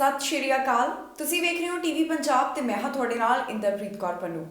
ਸਤਿ ਸ਼੍ਰੀ ਅਕਾਲ। ਤੁਸੀਂ ਵੇਖ ਰਹੇ ਹੋ ਟੀਵੀ ਪੰਜਾਬ ਤੇ ਮੈਂ ਹਾਂ ਤੁਹਾਡੇ ਨਾਲ ਇੰਦਰਪ੍ਰੀਤ ਕੌਰ ਪੰਨੂ।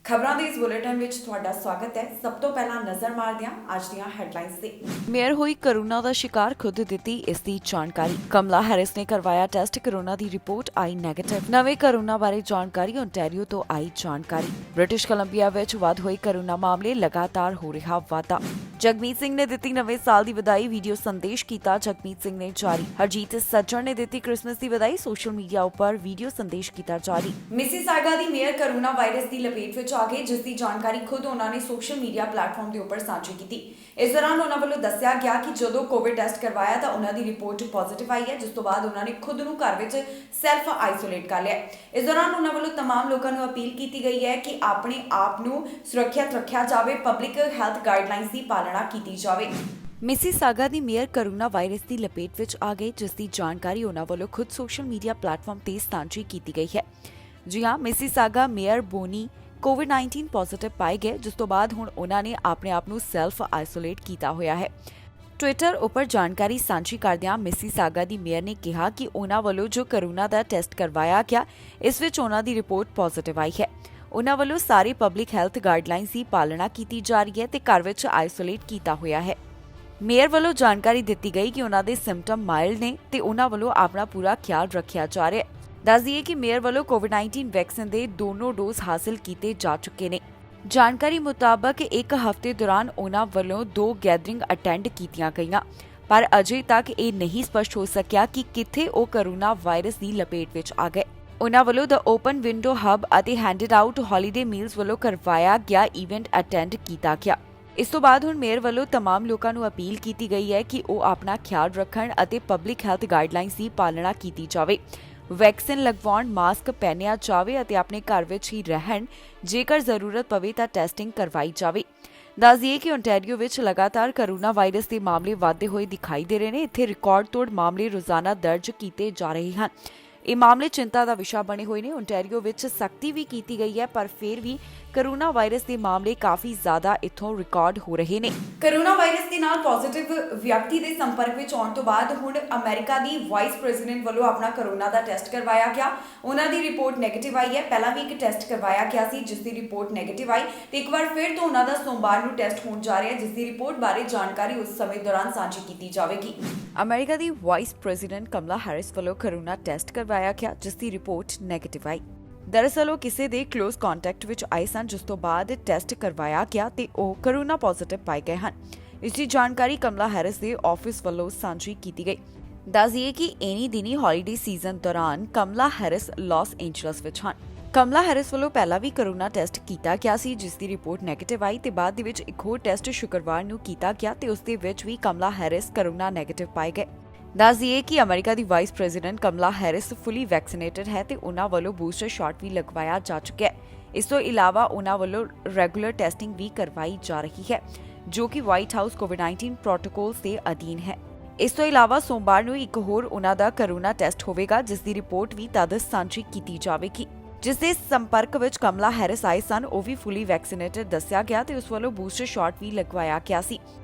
ਖਬਰਾਂ ਦੇ ਇਸ ਬੁਲੇਟਿਨ ਵਿੱਚ ਤੁਹਾਡਾ ਸਵਾਗਤ ਹੈ। ਸਭ ਤੋਂ ਪਹਿਲਾਂ ਨਜ਼ਰ ਮਾਰਦੇ ਹਾਂ ਅੱਜ ਦੀਆਂ ਹੈਡਲਾਈਨਸ ਤੇ। ਮੇਅਰ ਹੋਈ ਕੋਰੋਨਾ ਦਾ ਸ਼ਿਕਾਰ, ਖੁਦ ਦਿੱਤੀ ਇਸ ਦੀ ਜਾਣਕਾਰੀ। ਕਮਲਾ ਹੈਰਿਸ ਨੇ ਕਰਵਾਇਆ ਟੈਸਟ, ਕੋਰੋਨਾ ਦੀ ਰਿਪੋਰਟ ਆਈ ਨੈਗੇਟਿਵ। ਨਵੇਂ ਕੋਰੋਨਾ ਬਾਰੇ ਜਾਣਕਾਰੀ, ਓਨਟਾਰੀਓ ਤੋਂ ਆਈ ਜਾਣਕਾਰੀ। ਬ੍ਰਿਟਿਸ਼ ਕੋਲੰਬੀਆ ਵਿੱਚ ਵੱਧ ਹੋਏ ਕੋਰੋਨਾ ਮਾਮਲੇ, ਲਗਾਤਾਰ ਹੋ ਰਿਹਾ ਵਾਧਾ। ਜਗਮੀਤ ਸਿੰਘ ਨੇ ਦਿੱਤੀ ਨਵੇਂ ਸਾਲ ਦੀ ਵਧਾਈ, ਵੀਡੀਓ ਸੰਦੇਸ਼ ਕੀਤਾ ਜਗਮੀਤ ਸਿੰਘ ਨੇ ਜਾਰੀ। ਹਰਜੀਤ ਸੱਜਣ ਨੇ ਦਿੱਤੀ ਕ੍ਰਿਸਮਸ ਦੀ ਵਧਾਈ, ਸੋਸ਼ਲ ਮੀਡੀਆ ਉੱਪਰ ਵੀਡੀਓ ਸੰਦੇਸ਼ ਕੀਤਾ ਜਾਰੀ। ਮਿਸੀਸਾਗਾ ਦੀ ਮੇਅਰ ਕੋਰੋਨਾ ਵਾਇਰਸ ਦੀ ਲਪੇਟ ਵਿੱਚ ਆ ਗਏ, ਜਿਸ ਦੀ ਜਾਣਕਾਰੀ ਖੁਦ ਉਹਨਾਂ ਨੇ ਸੋਸ਼ਲ ਮੀਡੀਆ ਪਲੇਟਫਾਰਮ ਦੇ ਉੱਪਰ ਸਾਂਝੀ ਕੀਤੀ। ਇਸ ਦੌਰਾਨ ਉਹਨਾਂ ਵੱਲੋਂ ਦੱਸਿਆ ਗਿਆ ਕਿ ਜਦੋਂ ਕੋਵਿਡ ਟੈਸਟ ਕਰਵਾਇਆ ਤਾਂ ਉਹਨਾਂ ਦੀ ਰਿਪੋਰਟ ਪੋਜ਼ਿਟਿਵ ਆਈ ਹੈ, ਜਿਸ ਤੋਂ ਬਾਅਦ ਉਹਨਾਂ ਨੇ ਖੁਦ ਨੂੰ ਘਰ ਵਿੱਚ ਸੈਲਫ ਆਈਸੋਲੇਟ ਕਰ ਲਿਆ। ਇਸ ਦੌਰਾਨ ਉਹਨਾਂ ਵੱਲੋਂ तमाम ਲੋਕਾਂ ਨੂੰ ਅਪੀਲ ਕੀਤੀ ਗਈ ਹੈ ਕਿ ਆਪਣੇ ਆਪ ਨੂੰ ਸੁਰੱਖਿਅਤ ਰੱਖਿਆ ਜਾਵੇ, ਪਬਲਿਕ ਹੈਲਥ ਗਾਈਡਲਾਈਨਸ ਦੀ ਪਾਲਣਾ ਕੀਤੀ ਜਾਵੇ। ਮਿਸੀਸਾਗਾ ਦੀ ਮੇਅਰ ਕੋਰੋਨਾ ਵਾਇਰਸ ਦੀ ਲਪੇਟ ਵਿੱਚ ਆ ਗਏ, ਜਿਸ ਦੀ ਜਾਣਕਾਰੀ ਉਹਨਾਂ ਵੱਲੋਂ ਖੁਦ ਸੋਸ਼ਲ ਮੀਡੀਆ ਪਲੇਟਫਾਰਮ ਤੇ ਸਾਂਝੀ ਕੀਤੀ ਗਈ ਹੈ। ਜੀ ਹਾਂ, ਮਿਸੀਸਾਗਾ ਮੇਅਰ ਬੋਨੀ ਕੋਵਿਡ-19 ਪੋਜ਼ਿਟਿਵ ਪਾਏ ਗਏ, ਜਿਸ ਤੋਂ ਬਾਅਦ ਹੁਣ ਉਹਨਾਂ ਨੇ ਆਪਣੇ ਆਪ ਨੂੰ ਸੈਲਫ ਆਈਸੋਲੇਟ ਕੀਤਾ ਹੋਇਆ ਹੈ। ਟਵਿੱਟਰ ਉੱਪਰ ਜਾਣਕਾਰੀ ਸਾਂਝੀ ਕਰਦਿਆਂ ਮਿਸੀਸਾਗਾ ਦੀ ਮੇਅਰ ਨੇ ਕਿਹਾ ਕਿ ਉਹਨਾਂ ਵੱਲੋਂ ਜੋ ਕੋਰੋਨਾ ਦਾ ਟੈਸਟ ਕਰਵਾਇਆ ਗਿਆ, ਇਸ ਵਿੱਚ ਉਹਨਾਂ ਦੀ ਰਿਪੋਰਟ ਪੋਜ਼ਿਟਿਵ ਆਈ ਹੈ। ਉਹਨਾਂ ਵੱਲੋਂ ਸਾਰੀ ਪਬਲਿਕ ਹੈਲਥ ਗਾਈਡਲਾਈਨਸ ਦੀ ਪਾਲਣਾ ਕੀਤੀ ਜਾ ਰਹੀ ਹੈ ਤੇ ਘਰ ਵਿੱਚ ਆਈਸੋਲੇਟ ਕੀਤਾ ਹੋਇਆ ਹੈ। ਮੇਅਰ ਵੱਲੋਂ ਜਾਣਕਾਰੀ ਦਿੱਤੀ ਗਈ ਕਿ ਉਹਨਾਂ ਦੇ ਸਿੰਪਟਮ ਮਾਈਲਡ ਨੇ ਤੇ ਉਹਨਾਂ ਵੱਲੋਂ ਆਪਣਾ ਪੂਰਾ ਖਿਆਲ ਰੱਖਿਆ ਜਾ ਰਿਹਾ ਹੈ। ਦੱਸ ਦਈਏ ਕਿ ਮੇਅਰ ਵੱਲੋਂ ਕੋਵਿਡ-19 ਵੈਕਸੀਨ ਦੇ ਦੋਨੋਂ ਡੋਜ਼ ਹਾਸਲ ਕੀਤੇ ਜਾ ਚੁੱਕੇ ਨੇ। ਜਾਣਕਾਰੀ ਮੁਤਾਬਕ ਇੱਕ ਹਫ਼ਤੇ ਦੌਰਾਨ ਉਹਨਾਂ ਵੱਲੋਂ 2 ਗੈਦਰਿੰਗ ਅਟੈਂਡ ਕੀਤੀਆਂ ਗਈਆਂ, ਪਰ ਅਜੇ ਤੱਕ ਇਹ ਨਹੀਂ ਸਪਸ਼ਟ ਹੋ ਸਕਿਆ ਕਿ ਕਿੱਥੇ ਉਹ ਕੋਰੋਨਾ ਵਾਇਰਸ ਦੀ ਲਪੇਟ ਵਿੱਚ ਆ ਗਏ। ਉਹਨਾਂ ਵੱਲੋਂ ਦ ਓਪਨ ਵਿੰਡੋ ਹੱਬ ਅਤੇ ਹੈਂਡਡ ਆਊਟ ਹੌਲੀਡੇ ਮੀਲਸ ਵੱਲੋਂ ਕਰਵਾਇਆ ਗਿਆ ਇਵੈਂਟ ਅਟੈਂਡ ਕੀਤਾ ਗਿਆ। ਇਸ ਤੋਂ ਬਾਅਦ ਹੁਣ ਮੇਅਰ ਵੱਲੋਂ तमाम ਲੋਕਾਂ ਨੂੰ ਅਪੀਲ ਕੀਤੀ ਗਈ ਹੈ ਕਿ ਉਹ ਆਪਣਾ ਖਿਆਲ ਰੱਖਣ ਅਤੇ ਪਬਲਿਕ ਹੈਲਥ ਗਾਈਡਲਾਈਨਸ ਦੀ ਪਾਲਣਾ ਕੀਤੀ ਜਾਵੇ। ਵੈਕਸੀਨ ਲਗਵਾਉਣ, ਮਾਸਕ ਪਹਿਨਿਆ ਜਾਵੇ ਅਤੇ ਆਪਣੇ ਘਰ ਵਿੱਚ ਹੀ ਰਹਿਣ। ਜੇਕਰ ਜ਼ਰੂਰਤ ਪਵੇ ਤਾਂ ਟੈਸਟਿੰਗ ਕਰਵਾਈ ਜਾਵੇ। ਦੱਸ ਦਈਏ ਕਿ ਓਨਟਾਰੀਓ ਵਿੱਚ ਲਗਾਤਾਰ ਕੋਰੋਨਾ ਵਾਇਰਸ ਦੇ ਮਾਮਲੇ ਵਧਦੇ ਹੋਏ ਦਿਖਾਈ ਦੇ ਰਹੇ ਨੇ। ਇੱਥੇ ਰਿਕਾਰਡ ਤੋੜ ਮਾਮਲੇ ਰੋਜ਼ਾਨਾ ਦਰਜ ਕੀਤੇ ਜਾ ਰਹੇ ਹਨ। ਇਹ ਮਾਮਲੇ ਚਿੰਤਾ ਦਾ ਵਿਸ਼ਾ ਬਣੇ ਹੋਏ ਨੇ। ਓਨਟਾਰੀਓ ਵਿੱਚ ਸਖਤੀ ਵੀ ਕੀਤੀ ਗਈ ਹੈ, ਪਰ ਫਿਰ ਵੀ ਕੋਰੋਨਾ ਵਾਇਰਸ ਦੇ ਮਾਮਲੇ ਕਾਫੀ ਜ਼ਿਆਦਾ ਇੱਥੋਂ ਰਿਕਾਰਡ ਹੋ ਰਹੇ ਨੇ। ਕੋਰੋਨਾ ਵਾਇਰਸ ਦੇ ਨਾਲ ਪੋਜ਼ਿਟਿਵ ਵਿਅਕਤੀ ਦੇ ਸੰਪਰਕ ਵਿੱਚ ਆਉਣ ਤੋਂ ਬਾਅਦ ਹੁਣ ਅਮਰੀਕਾ ਦੀ ਵਾਈਸ ਪ੍ਰੈਜ਼ੀਡੈਂਟ ਵੱਲੋਂ ਆਪਣਾ ਕੋਰੋਨਾ ਦਾ ਟੈਸਟ ਕਰਵਾਇਆ ਗਿਆ। ਉਹਨਾਂ ਦੀ ਰਿਪੋਰਟ ਨੈਗੇਟਿਵ ਆਈ ਹੈ। ਪਹਿਲਾਂ ਵੀ ਇੱਕ ਟੈਸਟ ਕਰਵਾਇਆ ਗਿਆ ਸੀ, ਜਿਸ ਦੀ ਰਿਪੋਰਟ ਨੈਗੇਟਿਵ ਆਈ ਤੇ ਇੱਕ ਵਾਰ ਫਿਰ ਤੋਂ ਉਹਨਾਂ ਦਾ ਸੋਮਵਾਰ ਨੂੰ ਟੈਸਟ ਹੋਣ ਜਾ ਰਿਹਾ ਹੈ, ਜਿਸ ਦੀ ਰਿਪੋਰਟ ਬਾਰੇ ਜਾਣਕਾਰੀ ਉਸ ਸਮੇਂ ਦੌਰਾਨ ਸਾਂਝੀ ਕੀਤੀ ਜਾਵੇਗੀ। ਅਮਰੀਕਾ ਦੀ ਵਾਈਸ ਪ੍ਰੈਜ਼ੀਡੈਂਟ ਕਮਲਾ ਹੈਰਿਸ ਵੱਲੋਂ ਕੋਰੋਨਾ ਟੈਸਟ ਕਰਵਾਇਆ ਗਿਆ, ਜਿਸ ਦੀ ਰਿਪੋਰਟ ਨੈਗੇਟਿਵ ਆਈ। ਦਰਅਸਲ ਉਹ ਕਿਸੇ ਦੇ ਕਲੋਜ਼ ਕੰਟੈਕਟ ਵਿੱਚ ਆਏ ਸਨ, ਜਿਸ ਤੋਂ ਬਾਅਦ ਟੈਸਟ ਕਰਵਾਇਆ ਗਿਆ ਤੇ ਉਹ ਕੋਰੋਨਾ ਪੋਜ਼ਿਟਿਵ ਪਾਏ ਗਏ ਹਨ। ਇਸ ਦੀ ਜਾਣਕਾਰੀ ਕਮਲਾ ਹੈਰਿਸ ਦੇ ਆਫਿਸ ਵੱਲੋਂ ਸਾਂਝੀ ਕੀਤੀ ਗਈ। ਦੱਸ ਦਈਏ ਕਿ ਇਨੀ ਦਿਨੀ ਹੌਲੀਡੇ ਸੀਜ਼ਨ ਦੌਰਾਨ ਕਮਲਾ ਹੈਰਿਸ ਲਾਸ ਏਂਜਲਸ ਵਿੱਚ ਹਨ। ਕਮਲਾ ਹੈਰਿਸ ਵੱਲੋਂ ਪਹਿਲਾਂ ਵੀ ਕੋਰੋਨਾ ਟੈਸਟ ਕੀਤਾ ਗਿਆ ਸੀ, ਜਿਸ ਦੀ ਰਿਪੋਰਟ ਨੈਗੇਟਿਵ ਆਈ ਤੇ ਬਾਅਦ ਦੇ ਵਿੱਚ ਇੱਕ ਹੋਰ ਟੈਸਟ ਸ਼ੁੱਕਰਵਾਰ ਨੂੰ ਕੀਤਾ ਗਿਆ ਤੇ ਉਸ ਦੇ ਵਿੱਚ ਵੀ ਕਮਲਾ ਹੈਰਿਸ ਕੋਰੋਨਾ ਨੈਗੇਟਿਵ ਪਾਏ ਗਏ। ਦੱਸ ਦਈਏ ਕਿ ਅਮਰੀਕਾ ਦੀ ਵਾਈਸ ਪ੍ਰੈਜ਼ੀਡੈਂਟ ਕਮਲਾ ਹੈਰਿਸ ਫੁੱਲੀ ਵੈਕਸੀਨੇਟਡ ਹੈ ਤੇ ਉਹਨਾਂ ਵੱਲੋਂ ਬੂਸਟਰ ਸ਼ਾਟ ਵੀ ਲਗਵਾਇਆ ਜਾ ਚੁੱਕਿਆ ਹੈ। ਇਸ ਤੋਂ ਇਲਾਵਾ ਉਹਨਾਂ ਵੱਲੋਂ ਰੈਗੂਲਰ ਟੈਸਟਿੰਗ ਵੀ ਕਰਵਾਈ ਜਾ ਰਹੀ ਹੈ, ਜੋ ਕਿ ਵਾਈਟ ਹਾਊਸ ਕੋਵਿਡ-19 ਪ੍ਰੋਟੋਕੋਲ ਦੇ ਅਧੀਨ ਹੈ। ਇਸ ਤੋਂ ਇਲਾਵਾ ਸੋਮਵਾਰ ਨੂੰ ਇੱਕ ਹੋਰ ਉਹਨਾਂ ਦਾ ਕੋਰੋਨਾ ਟੈਸਟ ਹੋਵੇਗਾ, ਜਿਸ ਦੀ ਰਿਪੋਰਟ ਵੀ ਤਦ ਸਾਂਝੀ ਕੀਤੀ ਜਾਵੇਗੀ। ਜਿਸ ਦੇ ਸੰਪਰਕ ਵਿੱਚ ਕਮਲਾ ਹੈਰਿਸ ਆਏ ਸਨ, ਉਹ ਵੀ ਫੁੱਲੀ ਵੈਕਸੀਨੇਟਡ ਦੱਸਿਆ ਗਿਆ ਤੇ ਉਸ ਵੱਲੋਂ ਬੂਸਟਰ ਸ਼ਾਟ ਵੀ ਲਗਵਾਇਆ ਗਿਆ ਸੀ।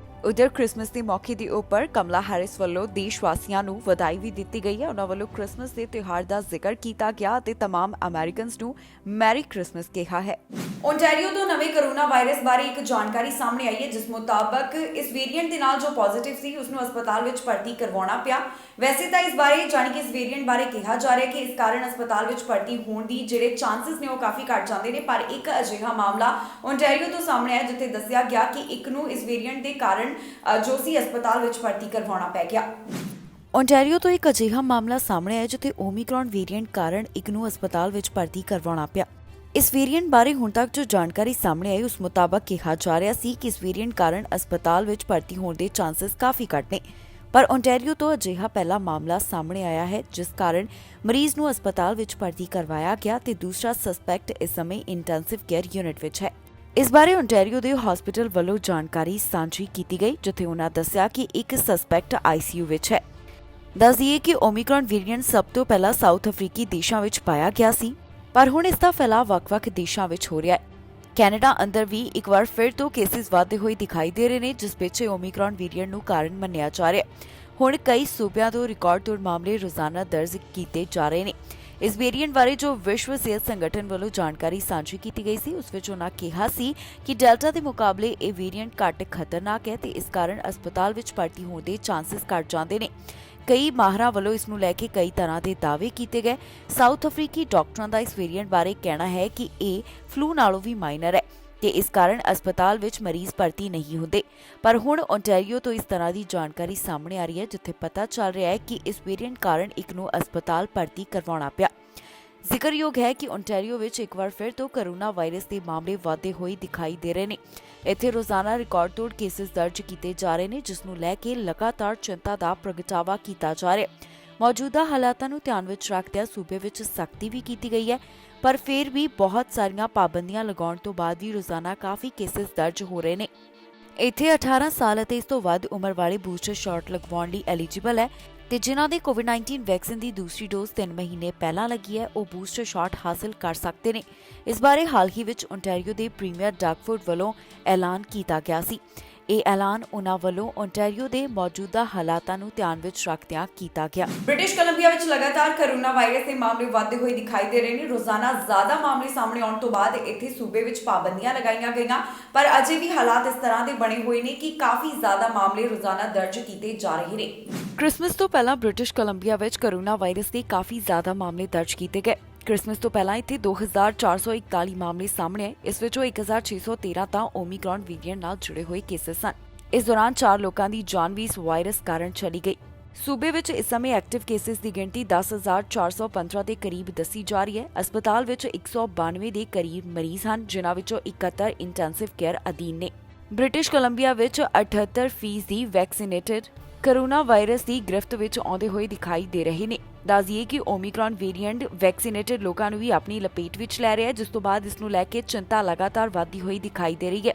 ਉਧਰ ਕ੍ਰਿਸਮਸ ਦੇ ਮੌਕੇ ਦੇ ਉੱਪਰ ਕਮਲਾ ਹੈਰਿਸ ਵੱਲੋਂ ਦੇਸ਼ ਵਾਸੀਆਂ ਨੂੰ ਵਧਾਈ ਵੀ ਦਿੱਤੀ ਗਈ ਹੈ। ਉਹਨਾਂ ਵੱਲੋਂ ਕ੍ਰਿਸਮਸ ਦੇ ਤਿਉਹਾਰ ਦਾ ਜ਼ਿਕਰ ਕੀਤਾ ਗਿਆ ਅਤੇ तमाम ਅਮਰੀਕਨਸ ਨੂੰ ਮੈਰੀ ਕ੍ਰਿਸਮਸ ਕਿਹਾ ਹੈ। ਓਨਟਾਰੀਓ ਤੋਂ ਨਵੇਂ ਕੋਰੋਨਾ ਵਾਇਰਸ ਬਾਰੇ ਇੱਕ ਜਾਣਕਾਰੀ ਸਾਹਮਣੇ ਆਈ ਹੈ, ਜਿਸ ਮੁਤਾਬਕ ਇਸ ਵੇਰੀਐਂਟ ਦੇ ਨਾਲ ਜੋ ਪੋਜ਼ਿਟਿਵ ਸੀ ਉਸ ਨੂੰ ਹਸਪਤਾਲ ਵਿੱਚ ਭਰਤੀ ਕਰਵਾਉਣਾ ਪਿਆ। ਵੈਸੇ ਤਾਂ ਇਸ ਬਾਰੇ ਜਾਣੀ ਕਿ ਇਸ ਵੇਰੀਐਂਟ ਬਾਰੇ ਕਿਹਾ ਜਾ ਰਿਹਾ ਕਿ ਇਸ ਕਾਰਨ ਹਸਪਤਾਲ ਵਿੱਚ ਭਰਤੀ ਹੋਣ ਦੀ ਜਿਹੜੇ ਚਾਂਸਸ ਨੇ ਉਹ ਕਾਫੀ ਘਟ ਜਾਂਦੇ ਨੇ, ਪਰ ਇੱਕ ਅਜਿਹਾ ਮਾਮਲਾ ਓਨਟਾਰੀਓ ਤੋਂ ਸਾਹਮਣੇ ਆਇਆ ਜਿੱਥੇ ਦੱਸਿਆ ਗਿਆ ਕਿ ਇੱਕ ਨੂੰ ਇਸ ਵੇਰੀਐਂਟ ਦੇ ਕਾਰਨ ਜੋ ਸੀ ਹਸਪਤਾਲ ਵਿੱਚ ਭਰਤੀ ਕਰਵਾਉਣਾ ਪੈ ਗਿਆ। ਓਨਟਾਰੀਓ ਤੋਂ ਇੱਕ ਅਜਿਹਾ ਮਾਮਲਾ ਸਾਹਮਣੇ ਆਇਆ ਜਿੱਥੇ ਓਮਿਕਰੌਨ ਵੇਰੀਐਂਟ ਕਾਰਨ ਇੱਕ ਨੂੰ ਹਸਪਤਾਲ ਵਿੱਚ ਭਰਤੀ ਕਰਵਾਉਣਾ ਪਿਆ। ਇਸ ਵੇਰੀਐਂਟ ਬਾਰੇ ਹੁਣ ਤੱਕ ਜੋ ਜਾਣਕਾਰੀ ਸਾਹਮਣੇ ਆਈ ਉਸ ਮੁਤਾਬਕ ਕਿਹਾ ਜਾ ਰਿਹਾ ਸੀ ਕਿ ਇਸ ਵੇਰੀਐਂਟ ਕਾਰਨ ਹਸਪਤਾਲ ਵਿੱਚ ਭਰਤੀ ਹੋਣ ਦੇ ਚਾਂਸਸ ਕਾਫੀ ਘੱਟ ਨੇ, ਪਰ ਓਨਟਾਰੀਓ ਤੋਂ ਅਜਿਹਾ ਪਹਿਲਾ ਮਾਮਲਾ ਸਾਹਮਣੇ ਆਇਆ ਹੈ ਜਿਸ ਕਾਰਨ ਮਰੀਜ਼ ਨੂੰ ਹਸਪਤਾਲ ਵਿੱਚ ਭਰਤੀ ਕਰਵਾਇਆ ਗਿਆ ਤੇ ਦੂਸਰਾ ਸਸਪੈਕਟ ਇਸ ਸਮੇਂ ਇੰਟੈਂਸਿਵ ਕੇਅਰ ਯੂਨਿਟ ਵਿੱਚ ਹੈ। ਇਸ ਬਾਰੇ ਓਨਟਾਰੀਓ ਦੇ ਹਸਪੀਟਲ ਵੱਲੋਂ ਜਾਣਕਾਰੀ ਸਾਂਝੀ ਕੀਤੀ ਗਈ, ਜਿੱਥੇ ਉਹਨਾਂ ਦੱਸਿਆ ਕਿ ਇੱਕ ਸਸਪੈਕਟ ਆਈਸੀਯੂ ਵਿੱਚ ਹੈ। ਦੱਸ ਦਈਏ ਕਿ ਓਮਿਕਰੌਨ ਵੇਰੀਐਂਟ ਸਭ ਤੋਂ ਪਹਿਲਾਂ ਸਾਊਥ ਅਫਰੀਕੀ ਦੇਸ਼ਾਂ ਵਿੱਚ ਪਾਇਆ ਗਿਆ ਸੀ, ਪਰ ਹੁਣ ਇਸ ਦਾ ਫੈਲਾਅ ਵੱਖ-ਵੱਖ ਦੇਸ਼ਾਂ ਵਿੱਚ ਹੋ ਰਿਹਾ ਹੈ। ਕੈਨੇਡਾ ਅੰਦਰ ਵੀ ਇੱਕ ਵਾਰ ਫਿਰ ਤੋਂ ਕੇਸਿਸ ਵਧਦੇ ਹੋਏ ਦਿਖਾਈ ਦੇ ਰਹੇ ਨੇ, ਜਿਸ ਪਿੱਛੇ ਓਮਿਕਰੌਨ ਵੇਰੀਐਂਟ ਨੂੰ ਕਾਰਨ ਮੰਨਿਆ ਜਾ ਰਿਹਾ ਹੈ। ਹੁਣ ਕਈ ਸੂਬਿਆਂ ਤੋਂ ਰਿਕਾਰਡ ਤੋੜ ਮਾਮਲੇ ਰੋਜ਼ਾਨਾ ਦਰਜ ਕੀਤੇ ਜਾ ਰਹੇ ਨੇ। ਇਸ ਵੇਰੀਐਂਟ ਬਾਰੇ ਜੋ ਵਿਸ਼ਵ ਸਿਹਤ ਸੰਗਠਨ ਵੱਲੋਂ ਜਾਣਕਾਰੀ ਸਾਂਝੀ ਕੀਤੀ ਗਈ ਸੀ, ਉਸ ਵਿੱਚ ਉਹਨਾਂ ਕਿਹਾ ਸੀ ਕਿ ਡੈਲਟਾ ਦੇ ਮੁਕਾਬਲੇ ਇਹ ਵੇਰੀਐਂਟ ਘੱਟ ਖਤਰਨਾਕ ਹੈ ਤੇ ਇਸ ਕਾਰਨ ਹਸਪਤਾਲ ਵਿੱਚ ਭਰਤੀ ਹੋਣ ਦੇ ਚਾਂਸਸ ਘੱਟ ਜਾਂਦੇ ਨੇ। ਕਈ ਮਾਹਰਾਂ ਵੱਲੋਂ ਇਸ ਨੂੰ ਲੈ ਕੇ ਕਈ ਤਰ੍ਹਾਂ ਦੇ ਦਾਅਵੇ ਕੀਤੇ ਗਏ। ਸਾਊਥ ਅਫਰੀਕੀ ਡਾਕਟਰਾਂ ਦਾ ਇਸ ਵੇਰੀਐਂਟ ਬਾਰੇ ਕਹਿਣਾ ਹੈ ਕਿ ਇਹ ਫਲੂ ਨਾਲੋਂ ਵੀ ਮਾਈਨਰ ਹੈ ਤੇ ਇਸ ਕਾਰਨ ਹਸਪਤਾਲ ਵਿੱਚ ਮਰੀਜ਼ ਭਰਤੀ ਨਹੀਂ ਹੁੰਦੇ। ਪਰ ਹੁਣ ਓਨਟਾਰੀਓ ਤੋਂ ਇਸ ਤਰ੍ਹਾਂ ਦੀ ਜਾਣਕਾਰੀ ਸਾਹਮਣੇ ਆ ਰਹੀ ਹੈ, ਜਿੱਥੇ ਪਤਾ ਚੱਲ ਰਿਹਾ ਹੈ ਕਿ ਇਸ ਵੇਰੀਐਂਟ ਕਾਰਨ ਇੱਕ ਨੂੰ ਹਸਪਤਾਲ ਭਰਤੀ ਕਰਵਾਉਣਾ ਪਿਆ। ਜ਼ਿਕਰਯੋਗ ਹੈ ਕਿ ਓਨਟਾਰੀਓ ਵਿੱਚ ਇੱਕ ਵਾਰ ਫਿਰ ਤੋਂ ਕੋਰੋਨਾ ਵਾਇਰਸ ਦੇ ਮਾਮਲੇ ਵਧਦੇ ਹੋਏ ਦਿਖਾਈ ਦੇ ਰਹੇ ਨੇ। ਇੱਥੇ ਰੋਜ਼ਾਨਾ ਰਿਕਾਰਡ ਤੋੜ ਕੇਸਿਸ ਦਰਜ ਕੀਤੇ ਜਾ ਰਹੇ ਨੇ, ਜਿਸ ਨੂੰ ਲੈ ਕੇ ਲਗਾਤਾਰ ਚਿੰਤਾ ਦਾ ਪ੍ਰਗਟਾਵਾ ਕੀਤਾ ਜਾ ਰਿਹਾ ਹੈ। ਮੌਜੂਦਾ ਹਾਲਾਤਾਂ ਨੂੰ ਧਿਆਨ ਵਿੱਚ ਰੱਖਦਿਆਂ ਸੂਬੇ ਵਿੱਚ ਸਖਤੀ ਵੀ ਕੀਤੀ ਗਈ ਹੈ, ਪਰ ਫਿਰ ਵੀ ਬਹੁਤ ਸਾਰੀਆਂ ਪਾਬੰਦੀਆਂ ਲਗਾਉਣ ਤੋਂ ਬਾਅਦ ਵੀ ਰੋਜ਼ਾਨਾ ਕਾਫੀ ਕੇਸਿਸ ਦਰਜ ਹੋ ਰਹੇ ਨੇ। ਇੱਥੇ 18 ਸਾਲ ਅਤੇ ਇਸ ਤੋਂ ਵੱਧ ਉਮਰ ਵਾਲੇ ਬੂਸਟਰ ਸ਼ਾਟ ਲਗਵਾਉਣ ਲਈ ਐਲੀਜੀਬਲ ਹੈ ਤੇ ਜਿਨ੍ਹਾਂ ਦੇ ਕੋਵਿਡ-19 ਵੈਕਸੀਨ ਦੀ ਦੂਸਰੀ ਡੋਜ਼ 3 ਮਹੀਨੇ ਪਹਿਲਾਂ ਲੱਗੀ ਹੈ, ਉਹ ਬੂਸਟਰ ਸ਼ਾਟ ਹਾਸਲ ਕਰ ਸਕਦੇ ਨੇ। ਇਸ ਬਾਰੇ ਹਾਲ ਹੀ ਵਿੱਚ ਓਨਟਾਰੀਓ ਦੇ ਪ੍ਰੀਮੀਅਰ ਡਗਫੋਰਡ ਵੱਲੋਂ ਐਲਾਨ ਕੀਤਾ ਗਿਆ ਸੀ। ਇਹ ਐਲਾਨ ਉਹਨਾਂ ਵੱਲੋਂ ਓਨਟਾਰੀਓ ਦੇ ਮੌਜੂਦਾ ਹਾਲਾਤਾਂ ਨੂੰ ਧਿਆਨ ਵਿੱਚ ਰੱਖਦਿਆਂ ਕੀਤਾ ਗਿਆ। ਬ੍ਰਿਟਿਸ਼ ਕੋਲੰਬੀਆ ਵਿੱਚ ਲਗਾਤਾਰ ਕੋਰੋਨਾ ਵਾਇਰਸ ਦੇ ਮਾਮਲੇ ਵਧਦੇ ਹੋਏ ਦਿਖਾਈ ਦੇ ਰਹੇ ਨੇ। ਰੋਜ਼ਾਨਾ ਜ਼ਿਆਦਾ ਮਾਮਲੇ ਸਾਹਮਣੇ ਆਉਣ ਤੋਂ ਬਾਅਦ ਇੱਥੇ ਸੂਬੇ ਵਿੱਚ ਪਾਬੰਦੀਆਂ ਲਗਾਈਆਂ ਗਈਆਂ, ਪਰ ਅਜੇ ਵੀ ਹਾਲਾਤ ਇਸ ਤਰ੍ਹਾਂ ਦੇ ਬਣੇ ਹੋਏ ਨੇ ਕਿ ਕਾਫੀ ਜ਼ਿਆਦਾ ਮਾਮਲੇ ਰੋਜ਼ਾਨਾ ਦਰਜ ਕੀਤੇ ਜਾ ਰਹੇ ਨੇ। ਕ੍ਰਿਸਮਸ ਤੋਂ ਪਹਿਲਾਂ ਬ੍ਰਿਟਿਸ਼ ਕੋਲੰਬੀਆ ਵਿੱਚ ਕੋਰੋਨਾ ਵਾਇਰਸ ਦੇ ਕਾਫੀ ਜ਼ਿਆਦਾ ਮਾਮਲੇ ਦਰਜ ਕੀਤੇ ਗਏ। ਕ੍ਰਿਸਮਸ ਤੋਂ ਪਹਿਲਾਂ ਇੱਥੇ 2441 ਮਾਮਲੇ ਸਾਹਮਣੇ ਆਏ। ਇਸ ਵਿੱਚੋਂ 1613 ਤਾਂ ਓਮਿਕਰੌਨ ਵੇਰੀਐਂਟ ਨਾਲ ਜੁੜੇ ਹੋਏ ਕੇਸਿਸ ਸਨ। ਇਸ ਦੌਰਾਨ 4 ਲੋਕਾਂ ਦੀ ਜਾਨ ਵੀ ਇਸ ਵਾਇਰਸ ਕਾਰਨ ਚਲੀ ਗਈ। ਸੂਬੇ ਵਿੱਚ ਇਸ ਸਮੇਂ ਐਕਟਿਵ ਕੇਸਿਸ ਦੀ ਗਿਣਤੀ 10,415 ਦੇ ਕਰੀਬ ਦੱਸੀ ਜਾ ਰਹੀ ਹੈ। ਹਸਪਤਾਲ ਵਿੱਚ 192 ਦੇ ਕਰੀਬ ਮਰੀਜ਼ ਹਨ, ਜਿਨ੍ਹਾਂ ਵਿੱਚੋਂ 71 ਇੰਟੈਂਸਿਵ ਕੇਅਰ ਅਧੀਨ ਨੇ। ਬ੍ਰਿਟਿਸ਼ ਕੋਲੰਬੀਆ ਵਿੱਚ 78% ਵੈਕਸੀਨੇਟਡ ਕੋਰੋਨਾ ਵਾਇਰਸ ਦੀ ਗ੍ਰਿਫਤ ਵਿੱਚ ਆਉਂਦੇ ਹੋਏ ਦਿਖਾਈ ਦੇ ਰਹੇ ਨੇ। ਦੱਸ ਦਈਏ ਕਿ ਓਮਿਕਰੌਨ ਵੇਰੀਐਂਟ ਵੈਕਸੀਨੇਟਡ ਲੋਕਾਂ ਨੂੰ ਵੀ ਆਪਣੀ ਲਪੇਟ ਵਿੱਚ ਲੈ ਰਿਹਾ ਹੈ, ਜਿਸ ਤੋਂ ਬਾਅਦ ਇਸ ਨੂੰ ਲੈ ਕੇ ਚਿੰਤਾ ਲਗਾਤਾਰ ਵਧਦੀ ਹੋਈ ਦਿਖਾਈ ਦੇ ਰਹੀ ਹੈ।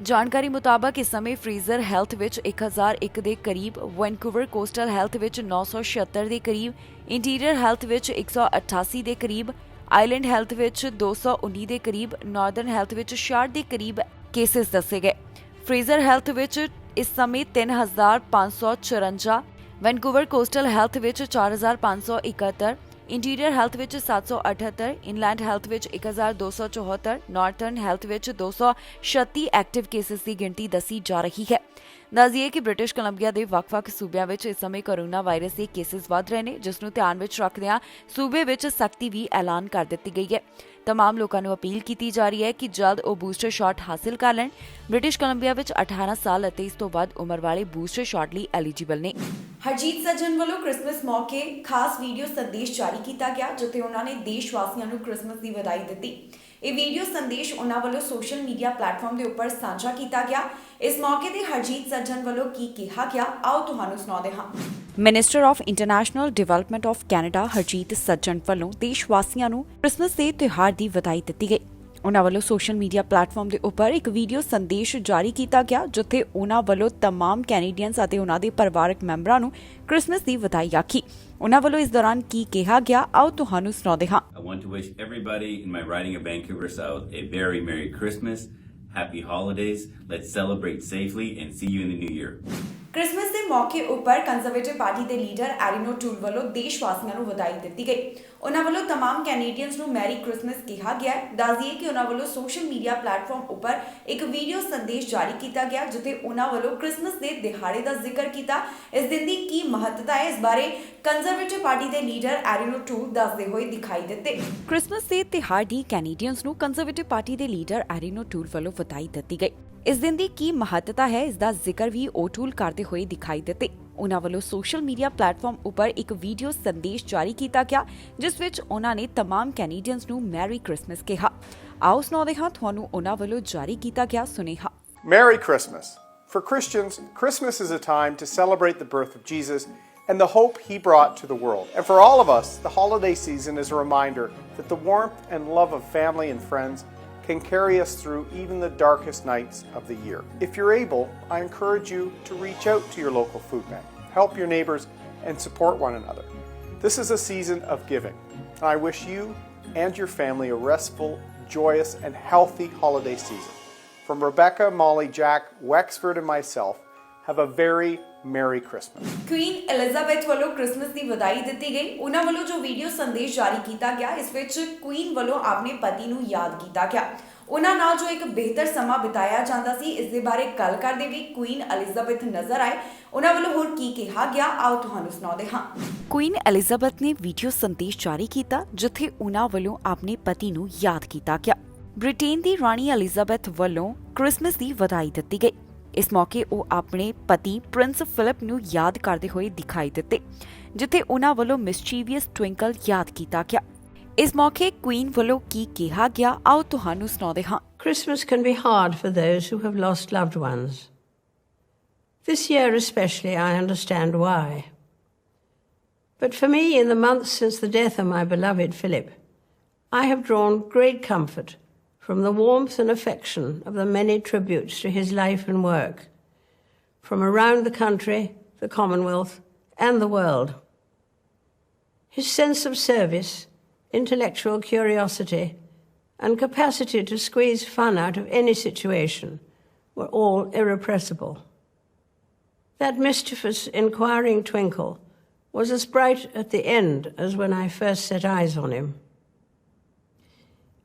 ਜਾਣਕਾਰੀ ਮੁਤਾਬਕ ਇਸ ਸਮੇਂ ਫਰੀਜ਼ਰ ਹੈਲਥ ਵਿੱਚ 1001 ਦੇ ਕਰੀਬ, ਵੈਨਕੂਵਰ ਕੋਸਟਲ ਹੈਲਥ ਵਿੱਚ 976 ਦੇ ਕਰੀਬ, ਇੰਟੀਰੀਅਰ ਹੈਲਥ ਵਿੱਚ 188 ਦੇ ਕਰੀਬ, ਆਈਲੈਂਡ ਹੈਲਥ ਵਿੱਚ 219 ਦੇ ਕਰੀਬ, ਨਾਰਦਰਨ ਹੈਲਥ ਵਿੱਚ 66 ਦੇ ਕਰੀਬ ਕੇਸਿਸ ਦੱਸੇ ਗਏ। ਫਰੀਜ਼ਰ ਹੈਲਥ ਵਿੱਚ ਇਸ ਸਮੇਂ 3554, ਵੈਨਕੂਵਰ ਕੋਸਟਲ ਹੈਲਥ ਵਿੱਚ 4571, ਇੰਟੀਰੀਅਰ ਹੈਲਥ ਵਿੱਚ 778, ਇਨਲੈਂਡ ਹੈਲਥ ਵਿੱਚ 1274, ਨਾਰਥਰਨ ਹੈਲਥ ਵਿੱਚ 236 ਐਕਟਿਵ ਕੇਸਿਸ ਦੀ ਗਿਣਤੀ ਦੱਸੀ ਜਾ ਰਹੀ ਹੈ। ਦੱਸਦੀਏ ਕਿ ਬ੍ਰਿਟਿਸ਼ ਕੋਲੰਬੀਆ ਦੇ ਵੱਖ-ਵੱਖ ਸੂਬਿਆਂ ਵਿੱਚ ਇਸ ਸਮੇਂ ਕੋਰੋਨਾ ਵਾਇਰਸ ਦੇ ਕੇਸਿਸ ਵਧ ਰਹੇ ਨੇ, ਜਿਸ ਨੂੰ ਧਿਆਨ ਵਿੱਚ ਰੱਖਦਿਆਂ ਸੂਬੇ ਵਿੱਚ ਸਖਤੀ ਵੀ ਐਲਾਨ ਕਰ ਦਿੱਤੀ ਗਈ ਹੈ। तमाम लोगों को अपील की जा रही है कि जल्द वो बूस्टर शॉट हासिल कर लैन। ब्रिटिश कोलंबिया विच 18 साल ਅਤੇ ਇਸ ਤੋਂ ਬਾਅਦ ਉਮਰ ਵਾਲੇ ਬੂਸਟਰ ਸ਼ਾਟ ਲਈ ਐਲੀਜੀਬਲ ਨੇ। ਹਰਜੀਤ ਸੱਜਣ ਵੱਲੋਂ ਕ੍ਰਿਸਮਸ ਮੌਕੇ ਖਾਸ ਵੀਡੀਓ ਸੰਦੇਸ਼ ਜਾਰੀ ਕੀਤਾ ਗਿਆ, ਜਿੱਥੇ ਉਹਨਾਂ ਨੇ ਦੇਸ਼ ਵਾਸੀਆਂ ਨੂੰ ਕ੍ਰਿਸਮਸ ਦੀ ਵਧਾਈ ਦਿੱਤੀ। ਇਹ ਵੀਡੀਓ ਸੰਦੇਸ਼ ਉਹਨਾਂ ਵੱਲੋਂ ਸੋਸ਼ਲ ਮੀਡੀਆ ਪਲੇਟਫਾਰਮ ਦੇ ਉੱਪਰ ਸਾਂਝਾ ਕੀਤਾ ਗਿਆ। ਇਸ ਮੌਕੇ ਤੇ ਹਰਜੀਤ ਸੱਜਣ ਵੱਲੋਂ ਕੀ ਕਿਹਾ ਗਿਆ, ਆਓ ਤੁਹਾਨੂੰ ਸੁਣਾਉਂਦੇ ਹਾਂ। Minister of international development of Canada Harjit Sajjan ਵੱਲੋਂ ਦੇਸ਼ ਵਾਸੀਆਂ ਨੂੰ ਕ੍ਰਿਸਮਸ ਦੇ ਤਿਉਹਾਰ ਦੀ ਵਧਾਈ ਦਿੱਤੀ ਗਈ। ਉਹਨਾਂ ਵੱਲੋਂ ਸੋਸ਼ਲ ਮੀਡੀਆ ਪਲੇਟਫਾਰਮ ਦੇ ਉੱਪਰ ਇੱਕ ਵੀਡੀਓ ਸੰਦੇਸ਼ ਜਾਰੀ ਕੀਤਾ ਗਿਆ, ਜਿੱਥੇ ਉਹਨਾਂ ਵੱਲੋਂ तमाम ਕੈਨੇਡੀਅਨਸ ਅਤੇ ਉਹਨਾਂ ਦੇ ਪਰਿਵਾਰਕ ਮੈਂਬਰਾਂ ਨੂੰ ਕ੍ਰਿਸਮਸ ਦੀ ਵਧਾਈ ਆਖੀ। ਉਹਨਾਂ ਵੱਲੋਂ ਇਸ ਦੌਰਾਨ ਕੀ ਕਿਹਾ ਗਿਆ, ਆਓ ਤੁਹਾਨੂੰ ਸੁਣਾਉਂਦੇ ਹਾਂ। I want to wish everybody in my riding of Vancouver South a very Merry Christmas, Happy Holidays. Let's celebrate safely and see you in the new year. Christmas ਦੇ ਮੌਕੇ ਉੱਪਰ ਕੰਜ਼ਰਵੇਟਿਵ ਪਾਰਟੀ ਦੇ ਲੀਡਰ ਐਰੀਨੋ ਟੂਲ ਵੱਲੋਂ ਦੇਸ਼ ਵਾਸੀਆਂ ਨੂੰ ਵਧਾਈ ਦਿੱਤੀ ਗਈ। ਉਹਨਾਂ ਵੱਲੋਂ तमाम ਕੈਨੇਡੀਅਨਸ ਨੂੰ ਮੈਰੀ ਕ੍ਰਿਸਮਸ ਕਿਹਾ ਗਿਆ। ਦੱਸ ਦਈਏ ਕਿ ਉਹਨਾਂ ਵੱਲੋਂ ਸੋਸ਼ਲ ਮੀਡੀਆ ਪਲੇਟਫਾਰਮ ਉੱਪਰ ਇੱਕ ਵੀਡੀਓ ਸੰਦੇਸ਼ ਜਾਰੀ ਕੀਤਾ ਗਿਆ, ਜਿੱਥੇ ਉਹਨਾਂ ਵੱਲੋਂ ਕ੍ਰਿਸਮਸ ਦੇ ਦਿਹਾੜੇ ਦਾ ਜ਼ਿਕਰ ਕੀਤਾ। ਇਸ ਦਿਨ ਦੀ ਕੀ ਮਹੱਤਤਾ ਹੈ, ਇਸ ਬਾਰੇ ਕੰਜ਼ਰਵੇਟਿਵ ਪਾਰਟੀ ਦੇ ਲੀਡਰ ਐਰੀਨੋ ਟੂਲ ਦੱਸਦੇ ਹੋਏ ਦਿਖਾਈ ਦਿੱਤੇ। ਕ੍ਰਿਸਮਸ ਦੇ ਤਿਉਹਾਰ ਦੀ ਕੈਨੇਡੀਅਨਸ ਨੂੰ ਕੰਜ਼ਰਵੇਟਿਵ ਪਾਰਟੀ ਦੇ ਲੀਡਰ ਐਰੀਨੋ ਟੂਲ ਵੱਲੋਂ ਵਧਾਈ ਦਿੱਤੀ ਗਈ। ਇਸ ਦਿਨ ਦੀ ਕੀ ਮਹੱਤਤਾ ਹੈ, ਇਸ ਦਾ ਜ਼ਿਕਰ ਵੀ ਉਹ ਟੂਲ ਕਰਦੇ ਹੋਏ ਦਿਖਾਈ ਦਿੱਤੇ। ਉਹਨਾਂ ਵੱਲੋਂ ਸੋਸ਼ਲ ਮੀਡੀਆ ਪਲੇਟਫਾਰਮ ਉੱਪਰ ਇੱਕ ਵੀਡੀਓ ਸੰਦੇਸ਼ ਜਾਰੀ ਕੀਤਾ ਗਿਆ, ਜਿਸ ਵਿੱਚ ਉਹਨਾਂ ਨੇ तमाम ਕੈਨੇਡੀਅਨਸ ਨੂੰ ਮੈਰੀ ਕ੍ਰਿਸਮਸ ਕਿਹਾ। ਆਓ ਸੁਣਾਉਂਦੇ ਹਾਂ ਤੁਹਾਨੂੰ ਉਹਨਾਂ ਵੱਲੋਂ ਜਾਰੀ ਕੀਤਾ ਗਿਆ ਸੁਨੇਹਾ। Merry Christmas. For Christians, Christmas is a time to celebrate the birth of Jesus and the hope he brought to the world. And for all of us, the holiday season is a reminder that the warmth and love of family and friends can carry us through even the darkest nights of the year. If you're able, I encourage you to reach out to your local food bank, help your neighbors, and support one another. This is a season of giving, and I wish you and your family a restful, joyous, and healthy holiday season. From Rebecca, Molly, Jack, Wexford, and myself, have a very Merry Christmas. Queen Elizabeth ਵੱਲੋਂ Christmas ਦੀ ਵਧਾਈ ਦਿੱਤੀ ਗਈ। ਉਹਨਾਂ ਵੱਲੋਂ ਜੋ video ਸੰਦੇਸ਼ ਜਾਰੀ ਕੀਤਾ ਗਿਆ, ਇਸ ਵਿੱਚ ਕੁਈਨ ਵੱਲੋਂ ਆਪਣੇ ਪਤੀ ਨੂੰ ਯਾਦ ਕੀਤਾ ਗਿਆ। ਉਹਨਾਂ ਨਾਲ ਜੋ ਇੱਕ ਬਿਹਤਰ ਸਮਾਂ ਬਿਤਾਇਆ ਜਾਂਦਾ ਸੀ, ਇਸ ਦੇ ਬਾਰੇ ਗੱਲ ਕਰਦੇ ਵੀ ਕੁਈਨ ਐਲਿਜ਼ਾਬੈਥ ਨਜ਼ਰ ਆਏ। ਉਹਨਾਂ ਵੱਲੋਂ ਹੋਰ ਕੀ ਕਿਹਾ ਗਿਆ, ਆਓ ਤੁਹਾਨੂੰ ਸੁਣਾਉਂਦੇ ਹਾਂ। ਕੁਈਨ ਐਲਿਜ਼ਾਬੈਥ ਨੇ ਵੀਡੀਓ ਸੰਦੇਸ਼ ਜਾਰੀ ਕੀਤਾ, ਜਿੱਥੇ ਉਹਨਾਂ ਵੱਲੋਂ ਆਪਣੇ ਪਤੀ ਨੂੰ ਯਾਦ ਕੀਤਾ ਗਿਆ। ਬ੍ਰਿਟੇਨ ਦੀ ਰਾਣੀ ਐਲਿਜ਼ਾਬੈਥ ਵੱਲੋਂ ਕ੍ਰਿਸਮਸ ਦੀ ਵਧਾਈ ਦਿੱਤੀ ਗਈ। ਇਸ ਮੌਕੇ ਉਹ ਆਪਣੇ ਪਤੀ ਪ੍ਰਿੰਸ ਫਿਲਿਪ ਨੂੰ ਯਾਦ ਕਰਦੇ ਹੋਏ ਦਿਖਾਈ ਦਿੱਤੇ, ਜਿੱਥੇ ਉਹਨਾਂ ਵੱਲੋਂ ਮਿਸਚੀਵੀਅਸ ਟਵਿੰਕਲ ਯਾਦ ਕੀਤਾ ਗਿਆ। ਇਸ ਮੌਕੇ ਕੁਈਨ ਵੱਲੋਂ ਕੀ ਕਿਹਾ ਗਿਆ, ਆਓ ਤੁਹਾਨੂੰ ਸੁਣਾਉਂਦੇ ਹਾਂ। Christmas can be hard for those who have lost loved ones. This year especially, I understand why. But for me, in the months since the death of my beloved Philip, I have drawn great comfort from the warmth and affection of the many tributes to his life and work, from around the country, the Commonwealth, and the world. His sense of service, intellectual curiosity, and capacity to squeeze fun out of any situation were all irrepressible. That mischievous, inquiring twinkle was as bright at the end as when I first set eyes on him.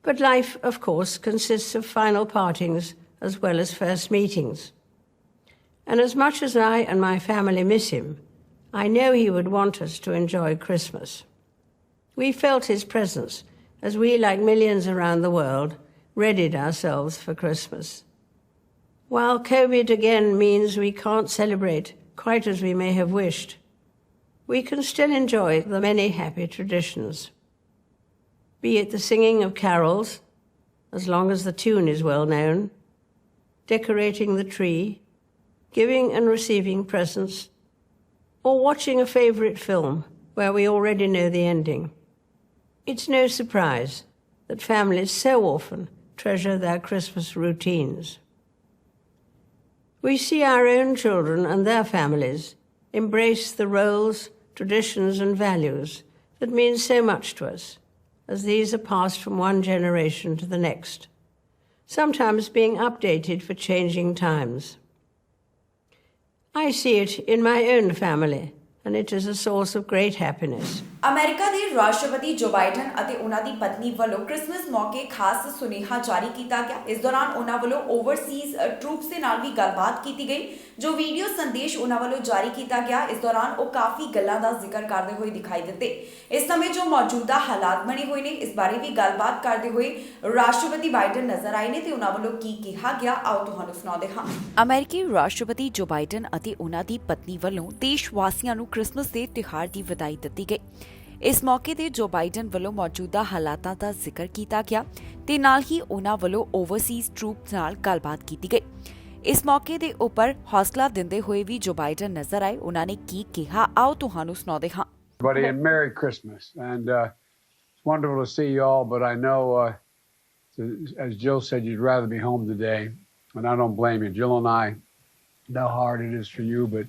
But life, of course, consists of final partings as well as first meetings. And as much as I and my family miss him, I know he would want us to enjoy Christmas. We felt his presence as we, like millions around the world, readied ourselves for Christmas. While COVID again means we can't celebrate quite as we may have wished, we can still enjoy the many happy traditions. Be it the singing of carols, as long as the tune is well known, decorating the tree, giving and receiving presents, or watching a favourite film where we already know the ending. It's no surprise that families so often treasure their Christmas routines. We see our own children and their families embrace the roles, traditions and values that mean so much to us, as these are passed from one generation to the next, sometimes being updated for changing times. I see it in my own family, and it is a source of great happiness. America ਦੇ ਰਾਸ਼ਟਰਪਤੀ ਜੋ Biden ਅਤੇ ਉਹਨਾਂ ਦੀ ਪਤਨੀ ਵੱਲੋਂ Christmas ਮੌਕੇ ਖਾਸ ਸੁਨੇਹਾ ਜਾਰੀ ਕੀਤਾ ਗਿਆ। ਇਸ ਦੌਰਾਨ ਉਹਨਾਂ ਵੱਲੋਂ ਓਵਰਸੀਜ਼ ਟਰੂਪਸ ਦੇ ਨਾਲ ਵੀ ਗੱਲਬਾਤ ਕੀਤੀ ਗਈ। ਜੋ ਵੀਡੀਓ ਸੰਦੇਸ਼ ਉਹਨਾਂ ਵੱਲੋਂ ਜਾਰੀ ਕੀਤਾ ਗਿਆ, ਇਸ ਦੌਰਾਨ ਉਹ ਕਾਫੀ ਗੱਲਾਂ ਦਾ ਜ਼ਿਕਰ ਕਰਦੇ ਹੋਏ ਦਿਖਾਈ ਦਿੱਤੇ। ਇਸ ਸਮੇਂ ਜੋ ਮੌਜੂਦਾ ਹਾਲਾਤ ਬਣੇ ਹੋਏ ਨੇ, ਇਸ ਬਾਰੇ ਵੀ ਗੱਲਬਾਤ ਕਰਦੇ ਹੋਏ ਰਾਸ਼ਟਰਪਤੀ ਬਾਈਡਨ ਨਜ਼ਰ ਆਏ ਨੇ ਤੇ ਉਹਨਾਂ ਵੱਲੋਂ ਕੀ ਕਿਹਾ ਗਿਆ, ਆਓ ਤੁਹਾਨੂੰ ਸੁਣਾਉਂਦੇ ਹਾਂ। ਅਮਰੀਕੀ ਰਾਸ਼ਟਰਪਤੀ ਜੋ ਬਾਈਡਨ ਅਤੇ ਉਹਨਾਂ ਦੀ ਪਤਨੀ ਵੱਲੋਂ ਦੇਸ਼ ਵਾਸੀਆਂ ਨੂੰ ਕ੍ਰਿਸਮਸ ਦੇ ਤਿਉਹਾਰ ਦੀ ਵਧਾਈ ਦਿੱਤੀ ਗਈ। ਇਸ ਮੌਕੇ ਤੇ ਜੋ ਬਾਈਡਨ ਵੱਲੋਂ ਮੌਜੂਦਾ ਹਾਲਾਤਾਂ ਦਾ ਜ਼ਿਕਰ ਕੀਤਾ ਗਿਆ ਤੇ ਨਾਲ ਹੀ ਉਹਨਾਂ ਵੱਲੋਂ ਓਵਰਸੀਜ਼ ਟਰੂਪਸ ਨਾਲ ਗੱਲਬਾਤ ਕੀਤੀ ਗਈ। ਇਸ ਮੌਕੇ ਦੇ ਉੱਪਰ ਹੌਸਲਾ ਦਿੰਦੇ ਹੋਏ ਵੀ ਜੋ ਬਾਈਡਨ ਨਜ਼ਰ ਆਏ, ਉਹਨਾਂ ਨੇ ਕੀ ਕਿਹਾ, ਆਓ ਤੁਹਾਨੂੰ ਸੁਣਾਉਂਦੇ ਹਾਂ। Everybody, and Merry Christmas. And it's wonderful to see you all, but I know, as Jill said, you'd rather be home today, and I don't blame you. Jill and I know how hard it is for you, but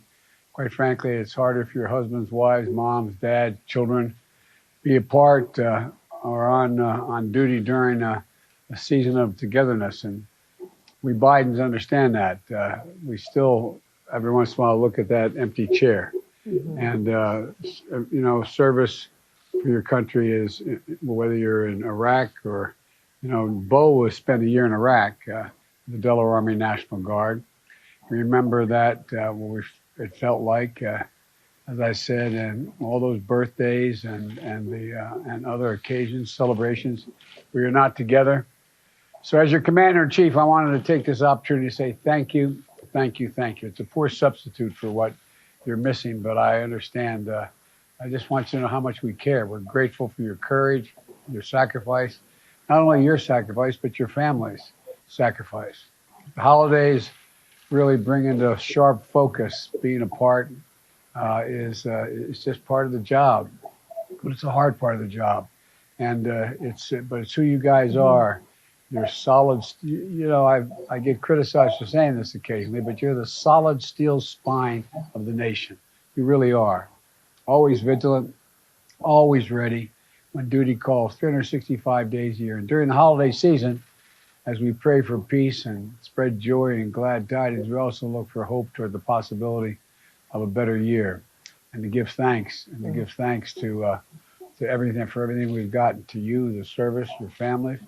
quite frankly, it's harder for your husbands, wives, moms, dads, children be apart or on duty during a season of togetherness. And we Bidens understand that. We still, every once in a while, look at that empty chair. And, service for your country is, whether you're in Iraq or, Bo was spent a year in Iraq, the Delaware Army National Guard. Remember that, it felt like, as I said, and all those birthdays and other occasions, celebrations, we are not together. So as your Commander-in-Chief, I wanted to take this opportunity to say thank you, thank you, thank you. It's a poor substitute for what you're missing, but I understand. I just want you to know how much we care. We're grateful for your courage, your sacrifice, not only your sacrifice, but your family's sacrifice. The holidays really bring into sharp focus. Being apart is just part of the job, but it's a hard part of the job, and it's who you guys are. You're solid. I get criticized for saying this occasionally, but you're the solid steel spine of the nation. You really are. Always vigilant, always ready when duty calls, 365 days a year. And during the holiday season, as we pray for peace and spread joy and glad tidings, we also look for hope toward the possibility of a better year, and to give thanks to everything for everything we've gotten, to you, the service, your families,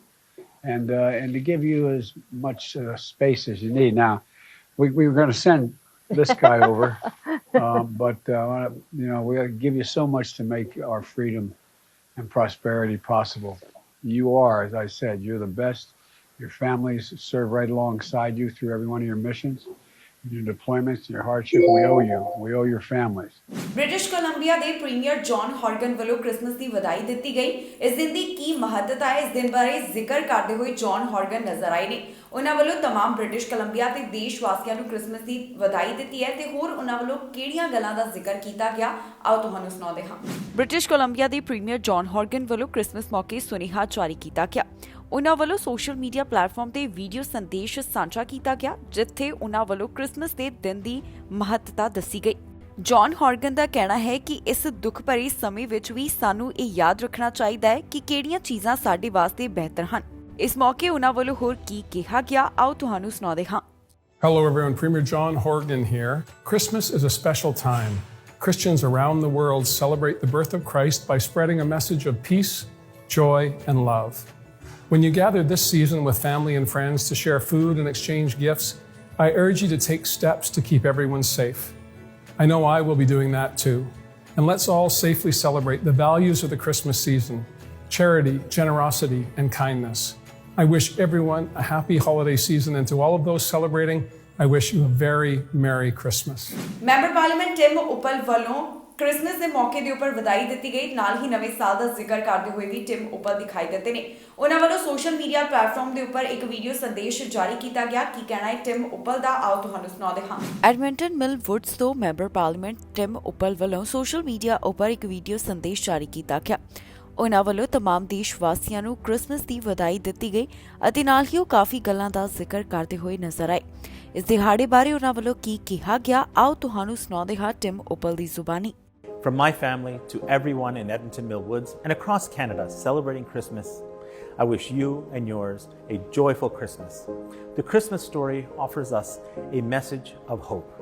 and to give you as much space as you need. Now, we were going to send this guy over, but we give you so much to make our freedom and prosperity possible. You are, as I said, you're the best. Your families serve right alongside you through every one of your missions, your deployments, your hardship. We owe you. We owe your families. British Columbia ਦੇ premier John Horgan ਵੱਲੋਂ Christmas ਦੀ ਵਧਾਈ ਦਿੱਤੀ ਗਈ। ਇਸ ਦਿਨ ਦੀ ਕੀ ਮਹੱਤਤਾ ਹੈ, ਇਸ ਦਿਨ ਬਾਰੇ ਜ਼ਿਕਰ ਕਰਦੇ ਹੋਏ ਜੌਨ ਹਾਰਗਨ ਨਜ਼ਰ ਆਏ ਨੇ। ਉਹਨਾਂ ਵੱਲੋਂ तमाम ਬ੍ਰਿਟਿਸ਼ ਕੋਲੰਬੀਆ ਦੇ ਦੇਸ਼ ਵਾਸੀਆਂ ਨੂੰ ਕ੍ਰਿਸਮਸ ਦੀ ਵਧਾਈ ਦਿੱਤੀ ਹੈ ਤੇ ਹੋਰ ਉਹਨਾਂ ਵੱਲੋਂ ਕਿਹੜੀਆਂ ਗੱਲਾਂ ਦਾ ਜ਼ਿਕਰ ਕੀਤਾ ਗਿਆ, ਆਓ ਤੁਹਾਨੂੰ ਸੁਣਾਉਂਦੇ ਹਾਂ। ਬ੍ਰਿਟਿਸ਼ ਕੋਲੰਬੀਆ ਦੇ ਪ੍ਰੀਮੀਅਰ ਜੌਨ ਹਾਰਗਨ ਵੱਲੋਂ ਕ੍ਰਿਸਮਸ ਮੌਕੇ ਸੁਨੇਹਾ ਜਾਰੀ ਕੀਤਾ ਗਿਆ। ਉਹਨਾਂ ਵੱਲੋਂ ਸੋਸ਼ਲ ਮੀਡੀਆ ਪਲੇਟਫਾਰਮ ਤੇ ਵੀਡੀਓ ਸੰਦੇਸ਼ ਸਾਂਝਾ ਕੀਤਾ ਗਿਆ, ਜਿੱਥੇ ਉਹਨਾਂ ਵੱਲੋਂ ਕ੍ਰਿਸਮਸ ਦੇ ਦਿਨ ਦੀ ਮਹੱਤਤਾ ਦੱਸੀ ਗਈ। ਜੌਨ ਹਾਰਗਨ ਦਾ ਕਹਿਣਾ ਹੈ ਕਿ ਇਸ ਦੁੱਖ ਭਰੇ ਸਮੇਂ ਵਿੱਚ ਵੀ ਸਾਨੂੰ ਇਹ ਯਾਦ ਰੱਖਣਾ ਚਾਹੀਦਾ ਹੈ ਕਿ ਕਿਹੜੀਆਂ ਚੀਜ਼ਾਂ ਸਾਡੇ ਵਾਸਤੇ ਬਿਹਤਰ ਹਨ। ਇਸ ਮੌਕੇ ਉਹਨਾਂ ਵੱਲੋਂ ਹੋਰ ਕੀ ਕਿਹਾ ਗਿਆ, ਆਓ ਤੁਹਾਨੂੰ ਸੁਣਾਉਂਦੇ ਹਾਂ। Hello everyone, Premier John Horgan here. Christmas is a special time. Christians around the world celebrate the birth of Christ by spreading a message of peace, joy, and love. When you gather this season with family and friends to share food and exchange gifts, I urge you to take steps to keep everyone safe. I know I will be doing that too. And let's all safely celebrate the values of the Christmas season: charity, generosity, and kindness. I wish everyone a happy holiday season, and to all of those celebrating, I wish you a very Merry Christmas. Member parliament Tim Uppal ਵੱਲੋਂ Christmas ਦੇ ਮੌਕੇ ਦੇ ਉੱਪਰ ਵਧਾਈ ਦਿੱਤੀ ਗਈ। ਨਾਲ ਹੀ ਨਵੇਂ ਸਾਲ ਦਾ ਜ਼ਿਕਰ ਕਰਦੇ ਹੋਏ ਵੀ ਟਿਮ ਉਪਲ ਦਿਖਾਈ ਦਿੱਤੇ ਨੇ। ਉਹਨਾਂ ਵੱਲੋਂ ਸੋਸ਼ਲ ਮੀਡੀਆ ਪਲੇਟਫਾਰਮ ਦੇ ਉੱਪਰ ਇੱਕ ਵੀਡੀਓ ਸੰਦੇਸ਼ ਜਾਰੀ ਕੀਤਾ ਗਿਆ। ਕੀ ਕਹਿਣਾ ਹੈ ਟਿਮ ਉਪਲ ਦਾ, ਆਓ ਤੁਹਾਨੂੰ ਸੁਣਾਉਂਦੇ ਹਾਂ। ਐਡਮਿੰਟਨ ਮਿਲ ਵੁਡਸ ਤੋਂ ਮੈਂਬਰ ਪਾਰਲੀਮੈਂਟ ਟਿਮ ਉਪਲ ਵੱਲੋਂ ਸੋਸ਼ਲ ਮੀਡੀਆ ਉੱਪਰ ਇੱਕ ਵੀਡੀਓ ਸੰਦੇਸ਼ ਜਾਰੀ ਕੀਤਾ ਗਿਆ। ਉਹਨਾਂ ਵੱਲੋਂ तमाम ਦੇਸ਼ ਵਾਸੀਆਂ ਨੂੰ ਕ੍ਰਿਸਮਸ ਦੀ ਵਧਾਈ ਦਿੱਤੀ ਗਈ ਅਤੇ ਨਾਲ ਹੀ ਉਹ ਕਾਫੀ ਗੱਲਾਂ ਦਾ ਜ਼ਿਕਰ ਕਰਦੇ ਹੋਏ ਨਜ਼ਰ ਆਏ। ਇਸ ਦਿਹਾੜੇ ਬਾਰੇ ਉਹਨਾਂ ਵੱਲੋਂ ਕੀ ਕਿਹਾ ਗਿਆ, ਆਓ ਤੁਹਾਨੂੰ ਸੁਣਾਉਂਦੇ ਹਾਂ ਟਿਮ ਉਪਲ ਦੀ ਜ਼ੁਬਾਨੀ। From my family to everyone in Edmonton Mill Woods and across Canada celebrating Christmas, I wish you and yours a joyful Christmas. The Christmas story offers us a message of hope.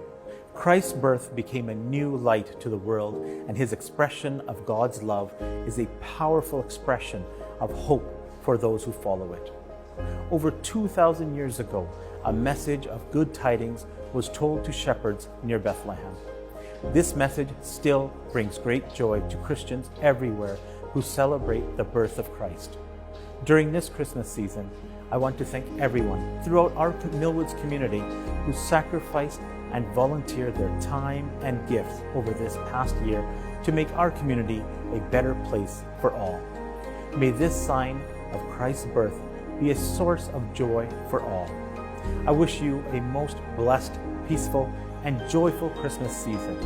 Christ's birth became a new light to the world, and his expression of God's love is a powerful expression of hope for those who follow it. Over 2,000 years ago, a message of good tidings was told to shepherds near Bethlehem. This message still brings great joy to Christians everywhere who celebrate the birth of Christ. During this Christmas season, I want to thank everyone throughout our Millwoods community who sacrificed and volunteered their time and gifts over this past year to make our community a better place for all. May this sign of Christ's birth be a source of joy for all. I wish you a most blessed, peaceful, and joyful Christmas season.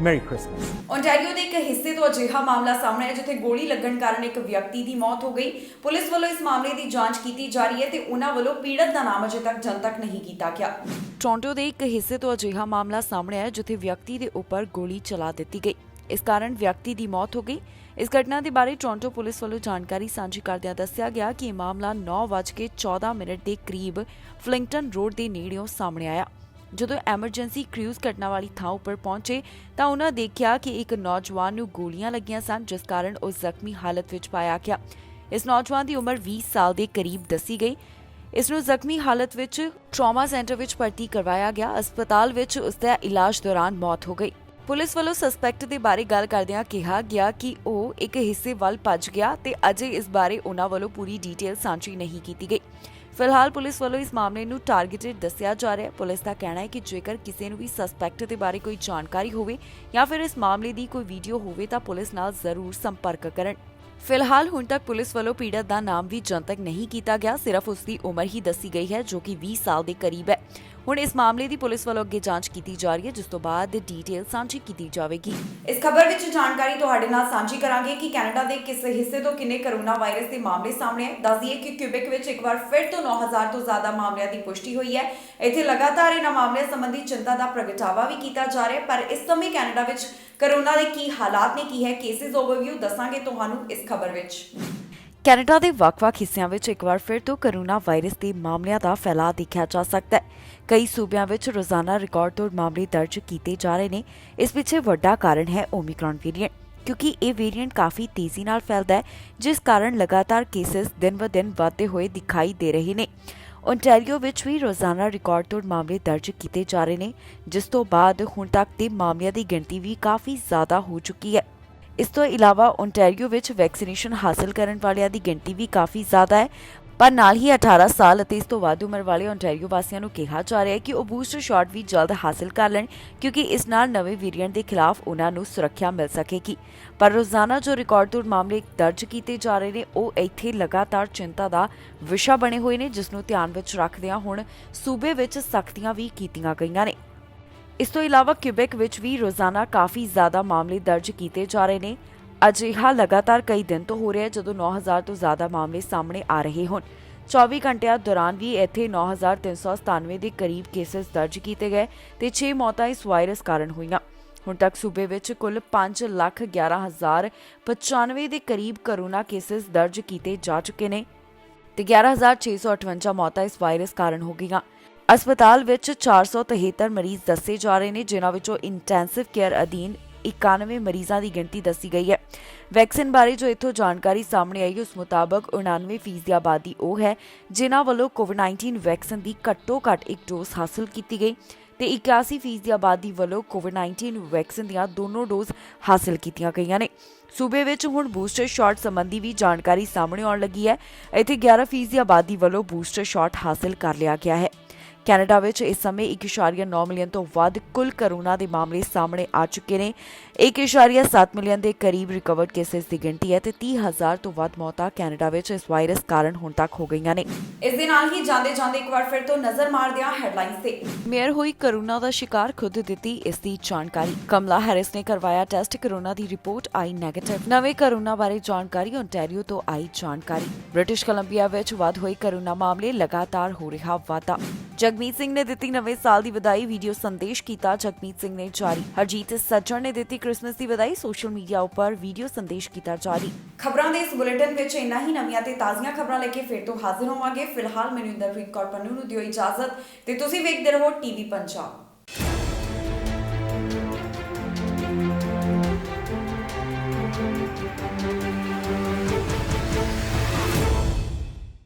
Merry Christmas. Ontario ਦੇ ਇੱਕ ਹਿੱਸੇ ਤੋਂ ਅਜਿਹਾ ਮਾਮਲਾ ਸਾਹਮਣੇ ਆਇਆ ਜਿੱਥੇ ਗੋਲੀ ਲੱਗਣ ਕਾਰਨ ਇੱਕ ਵਿਅਕਤੀ ਦੀ ਮੌਤ ਹੋ ਗਈ। ਪੁਲਿਸ ਵੱਲੋਂ ਇਸ ਮਾਮਲੇ ਦੀ ਜਾਂਚ ਕੀਤੀ ਜਾ ਰਹੀ ਹੈ ਤੇ ਉਹਨਾਂ ਵੱਲੋਂ ਪੀੜਤ ਦਾ ਨਾਮ ਅਜੇ ਤੱਕ ਜਨਤਕ ਨਹੀਂ ਕੀਤਾ ਗਿਆ। ਟੋਰਾਂਟੋ ਦੇ ਇੱਕ ਹਿੱਸੇ ਤੋਂ ਅਜਿਹਾ ਮਾਮਲਾ ਸਾਹਮਣੇ ਆਇਆ ਜਿੱਥੇ ਵਿਅਕਤੀ ਦੇ ਉੱਪਰ ਗੋਲੀ ਚਲਾ ਦਿੱਤੀ ਗਈ। ਇਸ ਕਾਰਨ ਵਿਅਕਤੀ ਦੀ ਮੌਤ ਹੋ ਗਈ। ਇਸ ਘਟਨਾ ਦੇ ਬਾਰੇ ਟੋਰਾਂਟੋ ਪੁਲਿਸ ਵੱਲੋਂ ਜਾਣਕਾਰੀ ਸਾਂਝੀ ਕਰਦਿਆਂ ਦੱਸਿਆ ਗਿਆ ਕਿ ਇਹ ਮਾਮਲਾ 9:14 ਦੇ ਕਰੀਬ ਫਲਿੰਗਟਨ ਰੋਡ ਦੇ ਨੇੜਿਓਂ ਸਾਹਮਣੇ ਆਇਆ। ਜਦੋਂ ਐਮਰਜੈਂਸੀ ਕ੍ਰਿਊਜ਼ ਘਟਨਾ ਵਾਲੀ ਥਾਂ ਉੱਪਰ ਪਹੁੰਚੇ ਤਾਂ ਉਹਨਾਂ ਦੇਖਿਆ ਕਿ ਇੱਕ ਨੌਜਵਾਨ ਨੂੰ ਗੋਲੀਆਂ ਲੱਗੀਆਂ ਸਨ, ਜਿਸ ਕਾਰਨ ਉਹ ਜ਼ਖਮੀ ਹਾਲਤ ਵਿੱਚ ਪਾਇਆ ਗਿਆ। ਇਸ ਨੌਜਵਾਨ ਦੀ ਉਮਰ 20 ਸਾਲ ਦੇ ਕਰੀਬ ਦੱਸੀ ਗਈ। ਇਸ ਨੂੰ ਜ਼ਖਮੀ ਹਾਲਤ ਵਿੱਚ ਟਰਾਮਾ ਸੈਂਟਰ ਵਿੱਚ ਭਰਤੀ ਕਰਵਾਇਆ ਗਿਆ। ਹਸਪਤਾਲ ਵਿੱਚ ਉਸ ਦਾ ਇਲਾਜ ਦੌਰਾਨ ਮੌਤ ਹੋ ਗਈ। ਪੁਲਿਸ ਵੱਲੋਂ ਸਸਪੈਕਟ ਦੇ ਬਾਰੇ ਗੱਲ ਕਰਦਿਆਂ ਕਿਹਾ ਗਿਆ ਕਿ ਉਹ ਇੱਕ ਹਿੱਸੇ ਵੱਲ ਭੱਜ ਗਿਆ ਤੇ ਅਜੇ ਇਸ ਬਾਰੇ ਉਹਨਾਂ ਵੱਲੋਂ ਪੂਰੀ ਡੀਟੇਲ ਸਾਂਝੀ ਨਹੀਂ ਕੀਤੀ ਗਈ। ਫਿਲਹਾਲ ਪੁਲਿਸ ਵੱਲੋਂ ਇਸ ਮਾਮਲੇ ਨੂੰ ਟਾਰਗੇਟਡ ਦੱਸਿਆ ਜਾ ਰਿਹਾ ਹੈ। ਪੁਲਿਸ ਦਾ ਕਹਿਣਾ ਹੈ ਕਿ ਜੇਕਰ ਕਿਸੇ ਨੂੰ ਵੀ ਸਸਪੈਕਟ ਦੇ ਬਾਰੇ ਕੋਈ ਜਾਣਕਾਰੀ ਹੋਵੇ ਜਾਂ ਫਿਰ ਇਸ ਮਾਮਲੇ ਦੀ ਕੋਈ ਵੀਡੀਓ ਹੋਵੇ ਤਾਂ ਪੁਲਿਸ ਨਾਲ ਜ਼ਰੂਰ ਸੰਪਰਕ ਕਰਨ। ਫਿਲਹਾਲ ਹੁਣ ਤੱਕ ਪੁਲਿਸ ਵੱਲੋਂ ਪੀੜਤ ਦਾ ਨਾਮ ਵੀ ਜਨਤਕ ਨਹੀਂ ਕੀਤਾ ਗਿਆ, ਸਿਰਫ ਉਸ ਦੀ ਉਮਰ ਹੀ ਦੱਸੀ ਗਈ ਹੈ ਜੋ ਕਿ 20 ਸਾਲ ਦੇ ਕਰੀਬ ਹੈ। ਹੁਣ ਇਸ ਮਾਮਲੇ ਦੀ ਪੁਲਿਸ ਵੱਲੋਂ ਅੱਗੇ ਜਾਂਚ ਕੀਤੀ ਜਾ ਰਹੀ ਹੈ, ਜਿਸ ਤੋਂ ਬਾਅਦ ਡੀਟੇਲ ਸਾਂਝੀ ਕੀਤੀ ਜਾਵੇਗੀ। ਇਸ ਖਬਰ ਵਿੱਚ ਜਾਣਕਾਰੀ ਤੁਹਾਡੇ ਨਾਲ ਸਾਂਝੀ ਕਰਾਂਗੇ ਕਿ ਕੈਨੇਡਾ ਦੇ ਕਿਸ ਹਿੱਸੇ ਤੋਂ ਕਿੰਨੇ ਕੋਰੋਨਾ ਵਾਇਰਸ ਦੇ ਮਾਮਲੇ ਸਾਹਮਣੇ ਆਏ। ਦੱਸ ਦਈਏ ਕਿ ਕਿਊਬਿਕ ਵਿੱਚ ਇੱਕ ਵਾਰ ਫਿਰ ਤੋਂ 9000 ਤੋਂ ਜ਼ਿਆਦਾ ਮਾਮਲਿਆਂ ਦੀ ਪੁਸ਼ਟੀ ਹੋਈ ਹੈ। ਇੱਥੇ ਲਗਾਤਾਰ ਇਹਨਾਂ ਮਾਮਲਿਆਂ ਸੰਬੰਧੀ ਚਿੰਤਾ ਦਾ ਪ੍ਰਗਟਾਵਾ ਵੀ ਕੀਤਾ ਜਾ ਰਿਹਾ ਹੈ। ਪਰ ਇਸ ਸਮੇਂ ਕੈਨੇਡਾ ਵਿੱਚ ਕੋਰੋਨਾ ਦੇ ਕੀ ਹਾਲਾਤ ਨੇ, ਕੀ ਹੈ ਕੇਸਿਸ ਓਵਰਵਿਊ, ਦੱਸਾਂਗੇ ਤੁਹਾਨੂੰ ਇਸ ਖਬਰ ਵਿੱਚ। ਕੈਨੇਡਾ ਦੇ ਵੱਖ-ਵੱਖ ਹਿੱਸਿਆਂ ਵਿੱਚ ਇੱਕ ਵਾਰ ਫਿਰ ਤੋਂ ਕੋਰੋਨਾ ਵਾਇਰਸ ਦੇ ਮਾਮਲਿਆਂ ਦਾ ਫੈਲਾਅ ਦੇਖਿਆ ਜਾ ਸਕਦਾ ਹੈ। ਕਈ ਸੂਬਿਆਂ ਵਿੱਚ ਰੋਜ਼ਾਨਾ ਰਿਕਾਰਡ ਤੋੜ ਮਾਮਲੇ ਦਰਜ ਕੀਤੇ ਜਾ ਰਹੇ ਨੇ। ਇਸ ਪਿੱਛੇ ਵੱਡਾ ਕਾਰਨ ਹੈ ਓਮਿਕਰੌਨ ਵੇਰੀਐਂਟ, ਕਿਉਂਕਿ ਇਹ ਵੇਰੀਐਂਟ ਕਾਫੀ ਤੇਜ਼ੀ ਨਾਲ ਫੈਲਦਾ ਹੈ, ਜਿਸ ਕਾਰਨ ਲਗਾਤਾਰ ਕੇਸਿਸ ਦਿਨ-ਬ-ਦਿਨ ਵਧਦੇ ਹੋਏ ਦਿਖਾਈ ਦੇ ਰਹੇ ਨੇ। ਓਨਟਾਰੀਓ ਵਿੱਚ ਵੀ ਰੋਜ਼ਾਨਾ ਰਿਕਾਰਡ ਤੋੜ ਮਾਮਲੇ ਦਰਜ ਕੀਤੇ ਜਾ ਰਹੇ ਨੇ, ਜਿਸ ਤੋਂ ਬਾਅਦ ਹੁਣ ਤੱਕ ਦੇ ਮਾਮਲਿਆਂ ਦੀ ਗਿਣਤੀ ਵੀ ਕਾਫੀ ਜ਼ਿਆਦਾ ਹੋ ਚੁੱਕੀ ਹੈ। ਇਸ ਤੋਂ ਇਲਾਵਾ ਓਨਟਾਰੀਓ ਵਿੱਚ ਵੈਕਸੀਨੇਸ਼ਨ ਹਾਸਲ ਕਰਨ ਵਾਲਿਆਂ ਦੀ ਗਿਣਤੀ ਵੀ ਕਾਫੀ ਜ਼ਿਆਦਾ ਹੈ, ਪਰ ਨਾਲ ਹੀ 18 ਸਾਲ ਅਤੇ ਇਸ ਤੋਂ ਵੱਧ ਉਮਰ ਵਾਲੇ ਓਨਟਾਰੀਓ ਵਾਸੀਆਂ ਨੂੰ ਕਿਹਾ ਜਾ ਰਿਹਾ ਹੈ ਕਿ ਉਹ ਬੂਸਟਰ ਸ਼ਾਟ ਵੀ ਜਲਦ ਹਾਸਲ ਕਰ ਲੈਣ, ਕਿਉਂਕਿ ਇਸ ਨਾਲ ਨਵੇਂ ਵੇਰੀਐਂਟ ਦੇ ਖਿਲਾਫ ਉਹਨਾਂ ਨੂੰ ਸੁਰੱਖਿਆ ਮਿਲ ਸਕੇਗੀ। ਪਰ ਰੋਜ਼ਾਨਾ ਜੋ ਰਿਕਾਰਡ ਤੋੜ ਮਾਮਲੇ ਦਰਜ ਕੀਤੇ ਜਾ ਰਹੇ ਨੇ, ਉਹ ਇੱਥੇ ਲਗਾਤਾਰ ਚਿੰਤਾ ਦਾ ਵਿਸ਼ਾ ਬਣੇ ਹੋਏ ਨੇ, ਜਿਸ ਨੂੰ ਧਿਆਨ ਵਿੱਚ ਰੱਖਦਿਆਂ ਹੁਣ ਸੂਬੇ ਵਿੱਚ ਸਖਤੀਆਂ ਵੀ ਕੀਤੀਆਂ ਗਈਆਂ ਨੇ। ਇਸ ਤੋਂ ਇਲਾਵਾ ਕਿਊਬੈਕ ਵਿੱਚ ਵੀ ਰੋਜ਼ਾਨਾ ਕਾਫੀ ਜ਼ਿਆਦਾ ਮਾਮਲੇ ਦਰਜ ਕੀਤੇ ਜਾ ਰਹੇ ਨੇ। ਅਜਿਹਾ ਲਗਾਤਾਰ ਕਈ ਦਿਨ ਤੋਂ ਹੋ ਰਿਹਾ ਹੈ, ਜਦੋਂ 9000 ਤੋਂ ਜ਼ਿਆਦਾ ਮਾਮਲੇ ਸਾਹਮਣੇ ਆ ਰਹੇ ਹੋਣ। 24 ਘੰਟਿਆਂ ਦੌਰਾਨ ਵੀ ਇੱਥੇ 9397 ਦੇ ਕਰੀਬ ਕੇਸਿਸ ਦਰਜ ਕੀਤੇ ਗਏ ਤੇ 6 ਮੌਤਾਂ ਇਸ ਵਾਇਰਸ ਕਾਰਨ ਹੋਈਆਂ। ਹੁਣ ਤੱਕ ਸੂਬੇ ਵਿੱਚ ਕੁੱਲ 5,11,095 ਦੇ ਕਰੀਬ ਕੋਰੋਨਾ ਕੇਸਿਸ ਦਰਜ ਕੀਤੇ ਜਾ ਚੁੱਕੇ ਨੇ ਤੇ 11,658 ਮੌਤਾਂ ਇਸ ਵਾਇਰਸ ਕਾਰਨ ਹੋ ਗਈਆਂ। अस्पताल ਵਿੱਚ 473 ਮਰੀਜ਼ ਦੱਸੇ ਜਾ ਰਹੇ ਨੇ, ਜਿਨ੍ਹਾਂ ਵਿੱਚੋਂ ਇੰਟੈਂਸਿਵ ਕੇਅਰ ਅਧੀਨ 91 ਮਰੀਜ਼ਾਂ ਦੀ ਗਿਣਤੀ ਦੱਸੀ ਗਈ ਹੈ। ਵੈਕਸੀਨ ਬਾਰੇ ਜੋ ਇੱਥੋਂ ਜਾਣਕਾਰੀ ਸਾਹਮਣੇ ਆਈ, ਉਸ ਮੁਤਾਬਕ 99% ਦੀ ਆਬਾਦੀ ਉਹ ਹੈ ਜਿਨ੍ਹਾਂ ਵੱਲੋਂ ਕੋਵਿਡ-19 ਵੈਕਸੀਨ ਦੀ ਘੱਟੋ-ਘੱਟ ਇੱਕ ਡੋਜ਼ ਹਾਸਲ ਕੀਤੀ ਗਈ ਤੇ 81% ਦੀ ਆਬਾਦੀ ਵੱਲੋਂ ਕੋਵਿਡ-19 ਵੈਕਸੀਨ ਦੀਆਂ ਦੋਨੋਂ ਡੋਜ਼ ਹਾਸਲ ਕੀਤੀਆਂ ਗਈਆਂ ਨੇ। ਸੂਬੇ ਵਿੱਚ ਹੁਣ ਬੂਸਟਰ ਸ਼ਾਟ ਸੰਬੰਧੀ ਵੀ ਜਾਣਕਾਰੀ ਸਾਹਮਣੇ ਆਉਣ ਲੱਗੀ ਹੈ। ਇੱਥੇ 11% ਦੀ ਆਬਾਦੀ ਵੱਲੋਂ ਬੂਸਟਰ ਸ਼ਾਟ ਹਾਸਲ ਕਰ ਲਿਆ ਗਿਆ ਹੈ। ਕੈਨੇਡਾ ਵਿੱਚ ਇਸ ਸਮੇਂ 1.9 ਮਿਲੀਅਨ ਤੋਂ ਵੱਧ ਕੁੱਲ ਕੋਰੋਨਾ ਦੇ ਮਾਮਲੇ ਸਾਹਮਣੇ ਆ ਚੁੱਕੇ ਨੇ। 1.7 ਮਿਲੀਅਨ ਦੇ ਕਰੀਬ ਰਿਕਵਰਡ ਕੇਸਿਸ ਦੀ ਗਿਣਤੀ ਹੈ ਤੇ 30,000 ਤੋਂ ਵੱਧ ਮੌਤਾਂ ਕੈਨੇਡਾ ਵਿੱਚ ਇਸ ਵਾਇਰਸ ਕਾਰਨ ਹੁਣ ਤੱਕ ਹੋ ਗਈਆਂ ਨੇ। ਇਸ ਦੇ ਨਾਲ ਹੀ ਜਾਂਦੇ ਇੱਕ ਵਾਰ ਫਿਰ ਤੋਂ ਨਜ਼ਰ ਮਾਰਦੇ ਹਾਂ ਹੈਡਲਾਈਨਸ ਤੇ। ਮੇਅਰ ਹੋਈ ਕੋਰੋਨਾ ਦਾ ਸ਼ਿਕਾਰ, ਖੁਦ ਦਿੱਤੀ ਇਸ ਦੀ ਜਾਣਕਾਰੀ। ਕਮਲਾ ਹੈਰਿਸ ਨੇ ਕਰਵਾਇਆ ਟੈਸਟ, ਕੋਰੋਨਾ ਦੀ ਰਿਪੋਰਟ ਆਈ ਨੈਗੇਟਿਵ। ਨਵੇਂ ਕੋਰੋਨਾ ਬਾਰੇ ਜਾਣਕਾਰੀ, ਓਨਟਾਰੀਓ ਤੋਂ ਆਈ ਜਾਣਕਾਰੀ। ਬ੍ਰਿਟਿਸ਼ ਕੋਲੰਬੀਆ ਵਿੱਚ ਵੱਧ ਹੋਏ ਕੋਰੋਨਾ ਮਾਮਲੇ, ਲਗਾਤਾਰ ਹੋ ਰਿਹਾ ਵਾਧਾ। ਜਗਮੀਤ ਸਿੰਘ ਨੇ ਦਿੱਤੀ ਨਵੇਂ ਸਾਲ ਦੀ ਵਧਾਈ, ਵੀਡੀਓ ਸੰਦੇਸ਼ ਕੀਤਾ ਜਗਮੀਤ ਸਿੰਘ ਨੇ ਜਾਰੀ। ਹਰਜੀਤ ਸੱਜਣ ਨੇ ਦਿੱਤੀ ਕ੍ਰਿਸਮਸ ਦੀ ਵਧਾਈ, ਸੋਸ਼ਲ ਮੀਡੀਆ ਉੱਪਰ ਵੀਡੀਓ ਸੰਦੇਸ਼ ਕੀਤਾ ਜਾਰੀ। ਖਬਰਾਂ ਦੇ ਇਸ ਬੁਲੇਟਿਨ ਵਿੱਚ ਇੰਨਾ ਹੀ। ਨਵੀਆਂ ਤੇ ਤਾਜ਼ੀਆਂ ਖਬਰਾਂ ਲੈ ਕੇ ਫਿਰ ਤੋਂ ਹਾਜ਼ਰ ਹੋਵਾਂਗੇ। ਫਿਲਹਾਲ ਮੈਨੂੰ ਇੰਦਰਪ੍ਰੀਤ ਕੌਰ ਪੰਨੂ ਨੂੰ ਦਿਓ ਇਜਾਜ਼ਤ ਤੇ ਤੁਸੀਂ ਵੇਖਦੇ ਰਹੋ ਟੀਵੀ ਪੰਜਾਬ।